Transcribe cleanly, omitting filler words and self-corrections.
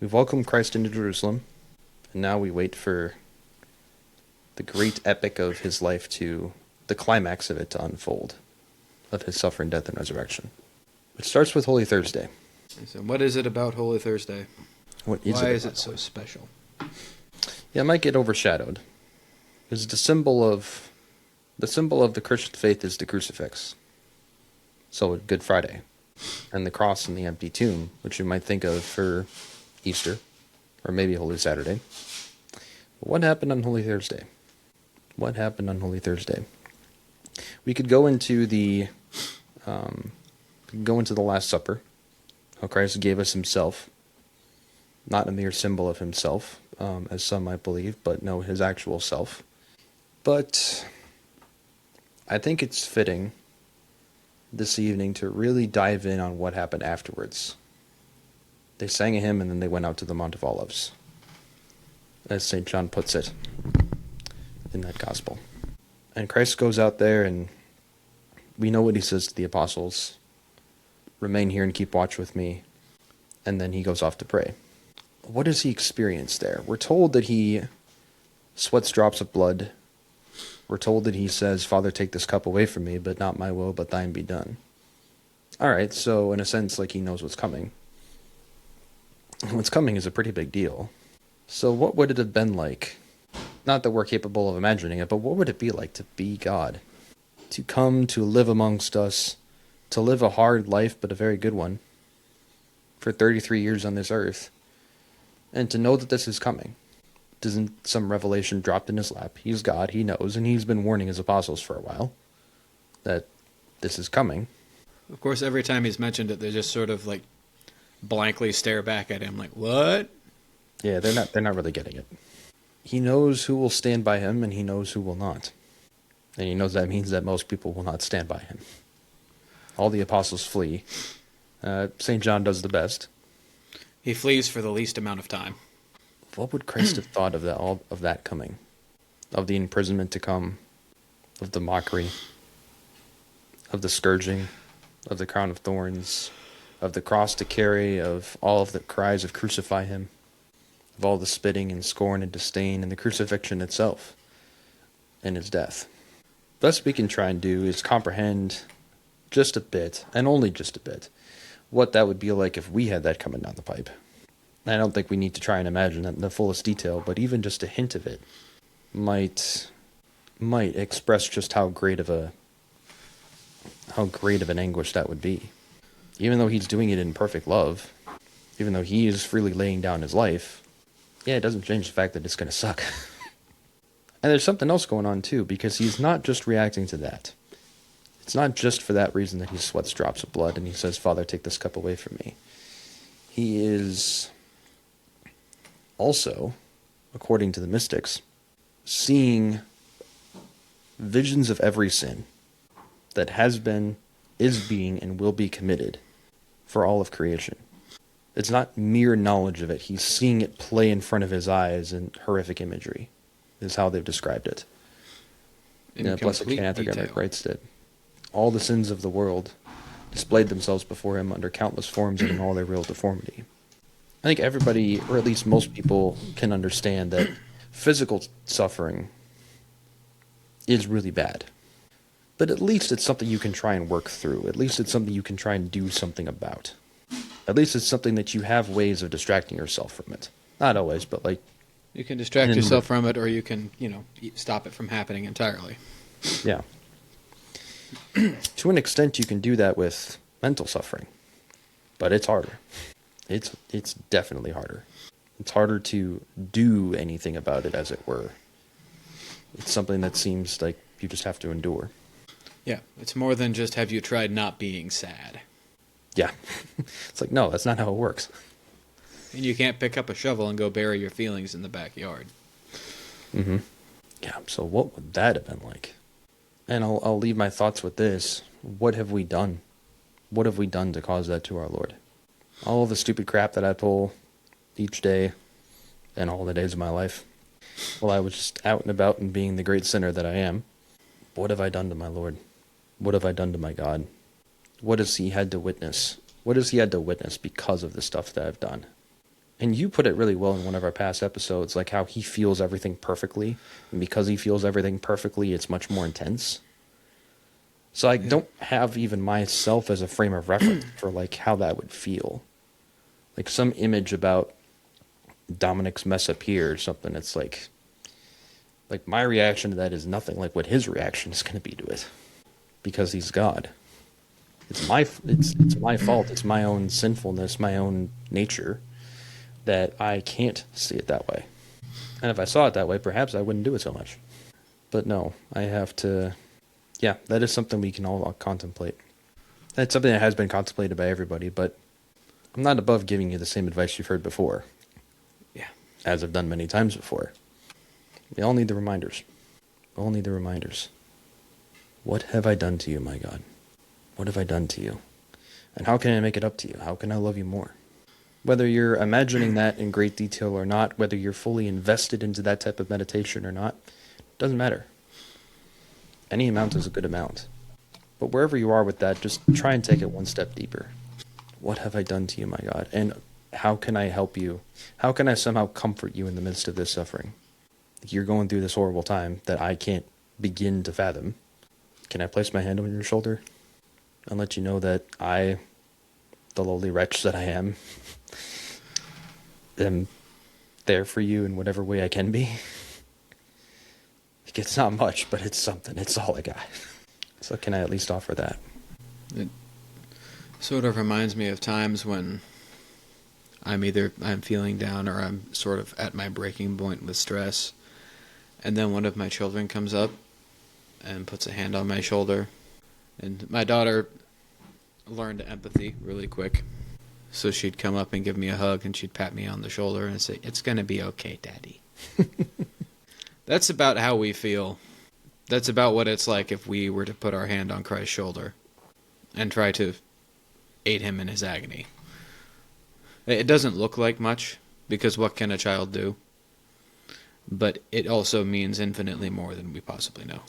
We've welcomed Christ into Jerusalem, and now we wait for the great epic of his life the climax of it to unfold, of his suffering, death, and resurrection. It starts with Holy Thursday. So what is it about Holy Thursday? What is Why it is about it so Holy- special? Yeah, it might get overshadowed. Because the symbol of the Christian faith is the crucifix. So Good Friday, and the cross and the empty tomb, which you might think of for Easter, or maybe Holy Saturday. But what happened on Holy Thursday? What happened on Holy Thursday? We could go into the Last Supper, how Christ gave us himself, not a mere symbol of himself, as some might believe, but no, his actual self. But I think it's fitting this evening to really dive in on what happened afterwards. They sang a hymn and then they went out to the Mount of Olives, as St. John puts it in that gospel. And Christ goes out there, and we know what he says to the apostles: remain here and keep watch with me. And then he goes off to pray. What does he experience there? We're told that he sweats drops of blood. We're told that he says, Father, take this cup away from me, but not my will, but thine be done. All right, so in a sense, like, he knows what's coming. What's coming is a pretty big deal. So what would it have been like? Not that we're capable of imagining it, but what would it be like to be God? To come to live amongst us, to live a hard life, but a very good one, for 33 years on this earth, and to know that this is coming. Isn't some revelation dropped in his lap? He's God, he knows, and he's been warning his apostles for a while that this is coming. Of course, every time he's mentioned it, they just sort of like blankly stare back at him like, what? Yeah, they're not really getting it. He knows who will stand by him, and he knows who will not. And he knows that means that most people will not stand by him. All the apostles flee. St. John does the best. He flees for the least amount of time. What would Christ have thought of that coming? Of the imprisonment to come, of the mockery, of the scourging, of the crown of thorns, of the cross to carry, of all of the cries of crucify him, of all the spitting and scorn and disdain, and the crucifixion itself, and his death. Best we can try and do is comprehend just a bit, and only just a bit, what that would be like if we had that coming down the pipe. I don't think we need to try and imagine that in the fullest detail, but even just a hint of it might express just how great of an anguish that would be. Even though he's doing it in perfect love, even though he is freely laying down his life, yeah, it doesn't change the fact that it's going to suck. And there's something else going on too, because he's not just reacting to that. It's not just for that reason that he sweats drops of blood and he says, Father, take this cup away from me. He is also, according to the mystics, seeing visions of every sin that has been, is being, and will be committed for all of creation. It's not mere knowledge of it. He's seeing it play in front of his eyes in horrific imagery, is how they've described it. In Blessed complete Kenneth detail. writes that all the sins of the world displayed themselves before him under countless forms and in all their real deformity. I think everybody, or at least most people, can understand that physical suffering is really bad. But at least it's something you can try and work through. At least it's something you can try and do something about. At least it's something that you have ways of distracting yourself from it. Not always, but like... You can distract yourself from it, or you can, stop it from happening entirely. Yeah. To an extent, you can do that with mental suffering. But it's harder. It's definitely harder. It's harder to do anything about it, as it were. It's something that seems like you just have to endure. Yeah, it's more than just have you tried not being sad. Yeah. It's like, no, that's not how it works. And you can't pick up a shovel and go bury your feelings in the backyard. Mm-hmm. Yeah, so what would that have been like? And I'll leave my thoughts with this. What have we done? What have we done to cause that to our Lord? All the stupid crap that I pull each day and all the days of my life, while I was just out and about and being the great sinner that I am, what have I done to my Lord? What have I done to my God? What has he had to witness? What has he had to witness because of the stuff that I've done? And you put it really well in one of our past episodes, like how he feels everything perfectly. And because he feels everything perfectly, it's much more intense. So I don't have even myself as a frame of reference for like how that would feel. Like some image about Dominic's mess up here or something. It's like my reaction to that is nothing like what his reaction is going to be to it, because he's God. It's my fault. It's my own sinfulness, my own nature, that I can't see it that way. And if I saw it that way, perhaps I wouldn't do it so much. But no, I have to. Yeah, that is something we can all contemplate. That's something that has been contemplated by everybody, but I'm not above giving you the same advice you've heard before. Yeah. As I've done many times before. We all need the reminders. We all need the reminders. What have I done to you, my God? What have I done to you? And how can I make it up to you? How can I love you more? Whether you're imagining that in great detail or not, whether you're fully invested into that type of meditation or not, doesn't matter. Any amount is a good amount. But wherever you are with that, just try and take it one step deeper. What have I done to you, my God? And how can I help you? How can I somehow comfort you in the midst of this suffering? You're going through this horrible time that I can't begin to fathom. Can I place my hand on your shoulder and let you know that I, the lowly wretch that I am there for you in whatever way I can be? It's not much, but it's something. It's all I got. So can I at least offer that? It sort of reminds me of times when I'm feeling down or I'm sort of at my breaking point with stress, and then one of my children comes up and puts a hand on my shoulder. And my daughter learned empathy really quick, so she'd come up and give me a hug, and she'd pat me on the shoulder and say, "It's going to be okay, Daddy." That's about how we feel. That's about what it's like if we were to put our hand on Christ's shoulder and try to aid him in his agony. It doesn't look like much, because what can a child do? But it also means infinitely more than we possibly know.